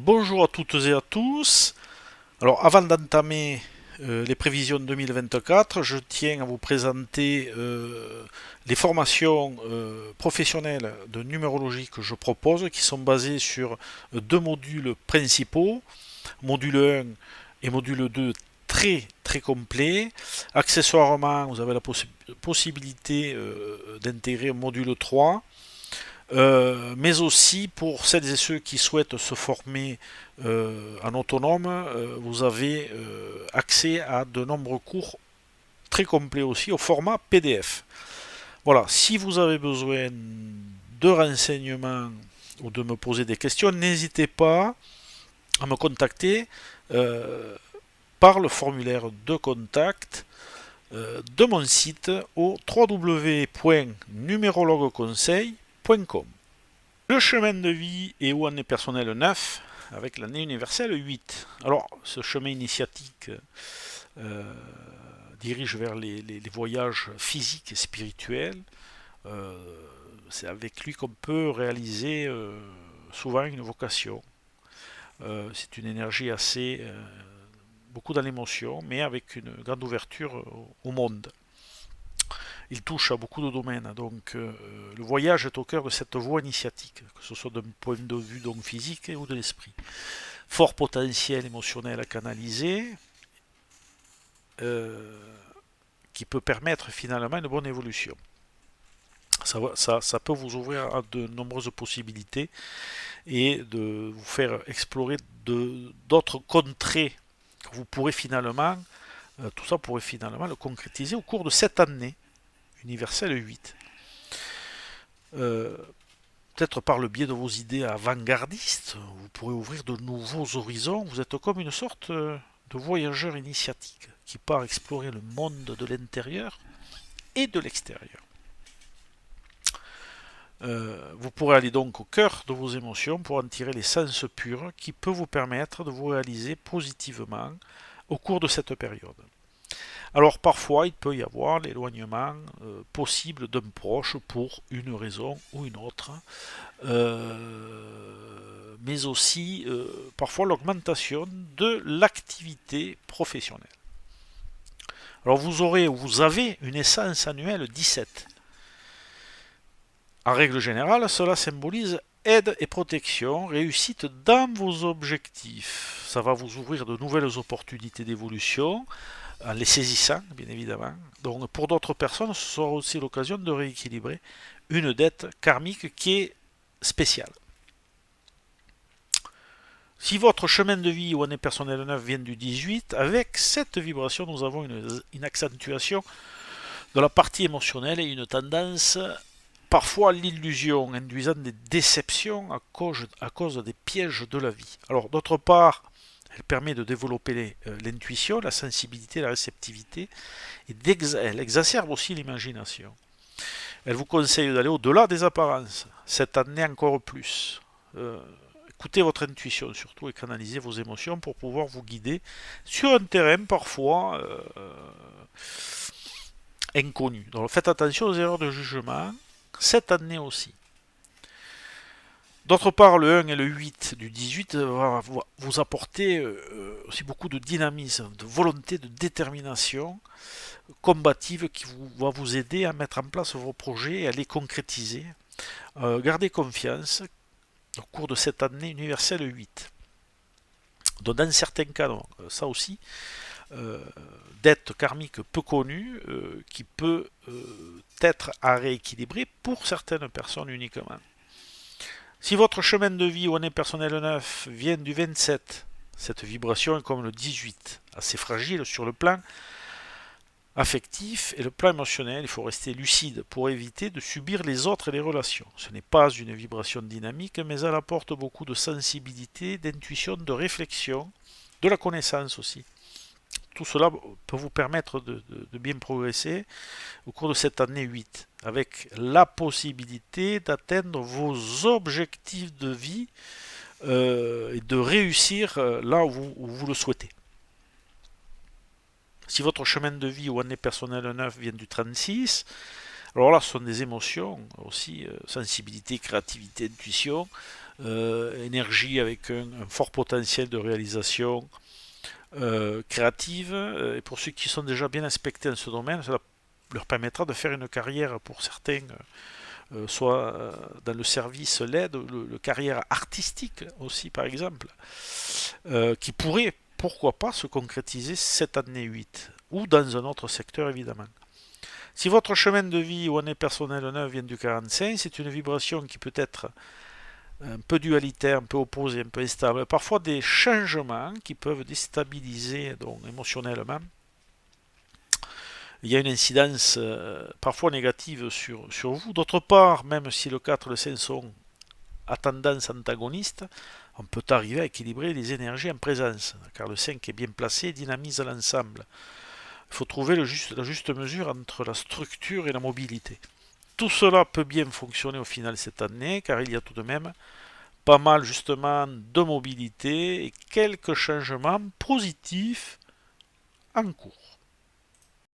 Bonjour à toutes et à tous. Alors avant d'entamer les prévisions 2024, je tiens à vous présenter les formations professionnelles de numérologie que je propose, qui sont basées sur deux modules principaux, module 1 et module 2 très complet. Accessoirement, vous avez la possibilité d'intégrer un module 3. Mais aussi pour celles et ceux qui souhaitent se former en autonome, vous avez accès à de nombreux cours très complets aussi au format PDF. Voilà, si vous avez besoin de renseignements ou de me poser des questions, n'hésitez pas à me contacter par le formulaire de contact de mon site au www.numérologueconseil.com. Le chemin de vie et où en est personnel 9 avec l'année universelle 8. Alors, ce chemin initiatique euh, dirige vers les voyages physiques et spirituels. Euh, c'est avec lui qu'on peut réaliser souvent une vocation. C'est une énergie assez beaucoup dans l'émotion, mais avec une grande ouverture au monde. Il touche à beaucoup de domaines. Donc le voyage est au cœur de cette voie initiatique, que ce soit d'un point de vue donc physique ou de l'esprit. Fort potentiel émotionnel à canaliser, euh, qui peut permettre finalement une bonne évolution. Ça peut vous ouvrir à de nombreuses possibilités et de vous faire explorer d'autres contrées que vous pourrez finalement, tout ça pourrait finalement le concrétiser au cours de cette année universelle 8. Euh, Peut-être par le biais de vos idées avant-gardistes, vous pourrez ouvrir de nouveaux horizons. Vous êtes comme une sorte de voyageur initiatique qui part explorer le monde de l'intérieur et de l'extérieur. Vous pourrez aller donc au cœur de vos émotions pour en tirer l'essence pure qui peut vous permettre de vous réaliser positivement au cours de cette période. Alors parfois, il peut y avoir l'éloignement possible d'un proche pour une raison ou une autre, mais aussi parfois l'augmentation de l'activité professionnelle. Alors vous avez une essence annuelle 17. En règle générale, cela symbolise aide et protection, réussite dans vos objectifs. Ça va vous ouvrir de nouvelles opportunités d'évolution, en les saisissant, bien évidemment. Donc pour d'autres personnes, ce sera aussi l'occasion de rééquilibrer une dette karmique qui est spéciale. Si votre chemin de vie ou année personnelle 9 vient du 18, avec cette vibration, nous avons une accentuation de la partie émotionnelle et une tendance parfois à l'illusion, induisant des déceptions à cause des pièges de la vie. Alors d'autre part, elle permet de développer l'intuition, la sensibilité, la réceptivité, et elle exacerbe aussi l'imagination. Elle vous conseille d'aller au-delà des apparences, cette année encore plus. Écoutez votre intuition surtout et canalisez vos émotions pour pouvoir vous guider sur un terrain parfois inconnu. Donc faites attention aux erreurs de jugement cette année aussi. D'autre part, le 1 et le 8 du 18 va vous apporter aussi beaucoup de dynamisme, de volonté, de détermination combative qui va vous aider à mettre en place vos projets et à les concrétiser. Gardez confiance au cours de cette année universelle 8. Donc dans certains cas, ça aussi, euh, dette karmique peu connue qui peut être à rééquilibrer pour certaines personnes uniquement. Si votre chemin de vie ou année personnelle 9 vient du 27, cette vibration est comme le 18, assez fragile sur le plan affectif et le plan émotionnel. Il faut rester lucide pour éviter de subir les autres et les relations. Ce n'est pas une vibration dynamique, mais elle apporte beaucoup de sensibilité, d'intuition, de réflexion, de la connaissance aussi. Tout cela peut vous permettre de bien progresser au cours de cette année 8, avec la possibilité d'atteindre vos objectifs de vie et de réussir là où vous le souhaitez. Si votre chemin de vie ou année personnelle 9 vient du 36, alors là, ce sont des émotions aussi, sensibilité, créativité, intuition, énergie avec un fort potentiel de réalisation créative. Et pour ceux qui sont déjà bien inspectés dans ce domaine, cela leur permettra de faire une carrière pour certains, soit dans le service LED, le carrière artistique aussi par exemple, qui pourrait, pourquoi pas, se concrétiser cette année 8 ou dans un autre secteur évidemment. Si votre chemin de vie ou année personnelle neuve vient du 45, c'est une vibration qui peut être un peu dualitaire, un peu opposée, un peu instable. Parfois des changements qui peuvent déstabiliser donc, émotionnellement. Il y a une incidence parfois négative sur vous. D'autre part, même si le 4 et le 5 sont à tendance antagoniste, on peut arriver à équilibrer les énergies en présence, car le 5 est bien placé et dynamise l'ensemble. Il faut trouver la juste mesure entre la structure et la mobilité. Tout cela peut bien fonctionner au final cette année, car il y a tout de même pas mal justement de mobilité et quelques changements positifs en cours.